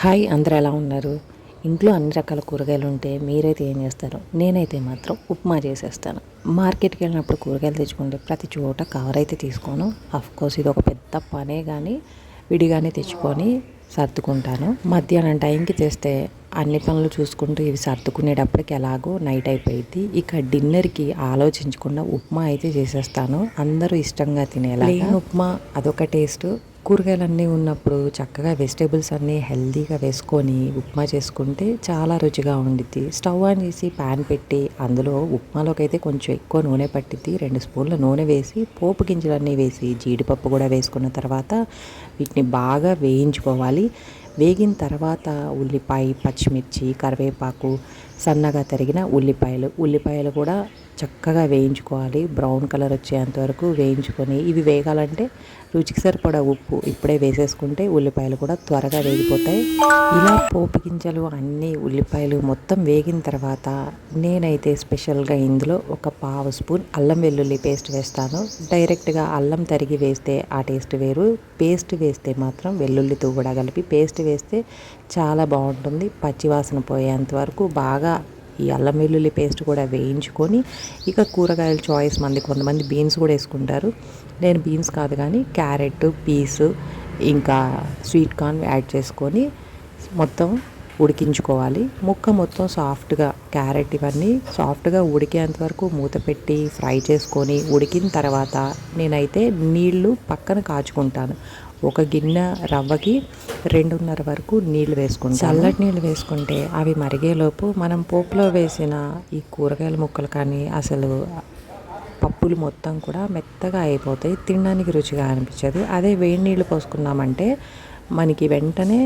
Hi, అందరూ ఎలా ఉన్నారు? ఇంట్లో అన్ని రకాల కూరగాయలు ఉంటే మీరైతే ఏం చేస్తారు? నేనైతే మాత్రం ఉప్మా చేసేస్తాను. మార్కెట్కి వెళ్ళినప్పుడు కూరగాయలు తెచ్చుకుంటే ప్రతి చోట కవర్ అయితే తీసుకోను. కోర్స్ ఇది ఒక పెద్ద పనే, కానీ విడిగానే తెచ్చుకొని సర్దుకుంటాను. మధ్యాహ్నం టైంకి తెస్తే అన్ని పనులు చూసుకుంటూ ఇవి సర్దుకునేటప్పటికి ఎలాగో నైట్ అయిపోయింది. ఇక డిన్నర్కి ఆలోచించకుండా ఉప్మా అయితే చేసేస్తాను. అందరూ ఇష్టంగా తినేలా. ఉప్మా అదొక టేస్ట్. కూరగాయలన్నీ ఉన్నప్పుడు చక్కగా వెజిటేబుల్స్ అన్నీ హెల్తీగా వేసుకొని ఉప్మా చేసుకుంటే చాలా రుచిగా ఉండిద్ది. స్టవ్ ఆన్ చేసి ప్యాన్ పెట్టి అందులో ఉప్మాలోకి అయితే కొంచెం ఎక్కువ నూనె పట్టిద్ది. 2 స్పూన్ల నూనె వేసి పోపు గింజలన్నీ వేసి జీడిపప్పు కూడా వేసుకున్న తర్వాత వీటిని బాగా వేయించుకోవాలి. వేగిన తర్వాత ఉల్లిపాయ, పచ్చిమిర్చి, కరివేపాకు, సన్నగా తరిగిన ఉల్లిపాయలు కూడా చక్కగా వేయించుకోవాలి. బ్రౌన్ కలర్ వచ్చేంత వరకు వేయించుకొని ఇవి వేగాలంటే రుచికి సరిపడా ఉప్పు ఇప్పుడే వేసేసుకుంటే ఉల్లిపాయలు కూడా త్వరగా వేగిపోతాయి. ఇలా పోపు గింజలు అన్నీ ఉల్లిపాయలు మొత్తం వేగిన తర్వాత నేనైతే స్పెషల్గా ఇందులో ఒక పావు స్పూన్ అల్లం వెల్లుల్లి పేస్ట్ వేస్తాను. డైరెక్ట్గా అల్లం తరిగి వేస్తే ఆ టేస్ట్ వేరు, పేస్ట్ వేస్తే మాత్రం వెల్లుల్లితో కూడా కలిపి పేస్ట్ వేస్తే చాలా బాగుంటుంది. పచ్చివాసన పోయేంత వరకు బాగా ఈ అల్లం వెల్లుల్లి పేస్ట్ కూడా వేయించుకొని ఇక కూరగాయల చాయిస్ కొంతమంది బీన్స్ కూడా వేసుకుంటారు. నేను బీన్స్ కాదు కానీ క్యారెట్, పీస్, ఇంకా స్వీట్ కార్న్ యాడ్ చేసుకొని మొత్తం ఉడికించుకోవాలి. ముక్క మొత్తం సాఫ్ట్గా, క్యారెట్ ఇవన్నీ సాఫ్ట్గా ఉడికేంత వరకు మూత పెట్టి ఫ్రై చేసుకొని ఉడికిన తర్వాత నేనైతే నీళ్లు పక్కన కాచుకుంటాను. ఒక గిన్నె రవ్వకి 2.5 వరకు నీళ్లు వేసుకుంటాను. చల్లటి నీళ్ళు వేసుకుంటే అవి మరిగేలోపు మనం పోపులో వేసిన ఈ కూరగాయల ముక్కలు కానీ అసలు పప్పులు మొత్తం కూడా మెత్తగా అయిపోతాయి, తినడానికి రుచిగా అనిపించదు. అదే వేడి నీళ్ళు పోసుకున్నామంటే మనకి వెంటనే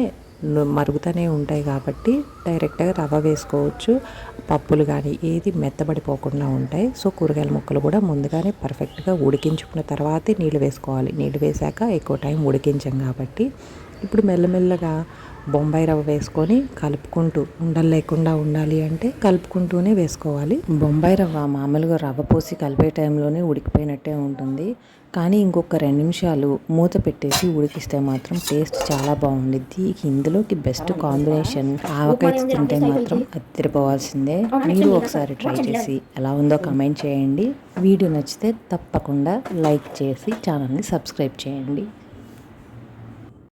మరుగుతూనే ఉంటాయి కాబట్టి డైరెక్ట్గా రవ్వ వేసుకోవచ్చు. పప్పులు కానీ ఏది మెత్తబడిపోకుండా ఉంటాయి. సో కూరగాయల ముక్కలు కూడా ముందుగానే పర్ఫెక్ట్గా ఉడికించుకున్న తర్వాతే నీళ్ళు వేసుకోవాలి. నీళ్ళు వేసాక ఎక్కువ టైం ఉడికించాం కాబట్టి ఇప్పుడు మెల్లమెల్లగా బొంబాయి రవ్వ వేసుకొని కలుపుకుంటూ, ఉండలు లేకుండా ఉండాలి అంటే కలుపుకుంటూనే వేసుకోవాలి. బొంబాయి రవ్వ మామూలుగా రవ్వ పోసి కలిపే టైంలోనే ఉడికిపోయినట్టే ఉంటుంది, కానీ ఇంకొక 2 నిమిషాలు మూత పెట్టేసి ఉడికిస్తే మాత్రం టేస్ట్ చాలా బాగుండిద్ది. ఇందులోకి బెస్ట్ కాంబినేషన్ ఆవకాయ తింటే మాత్రం అదిరిపోవాల్సిందే. మీరు ఒకసారి ట్రై చేసి ఎలా ఉందో కమెంట్ చేయండి. వీడియో నచ్చితే తప్పకుండా లైక్ చేసి ఛానల్ని సబ్స్క్రైబ్ చేయండి.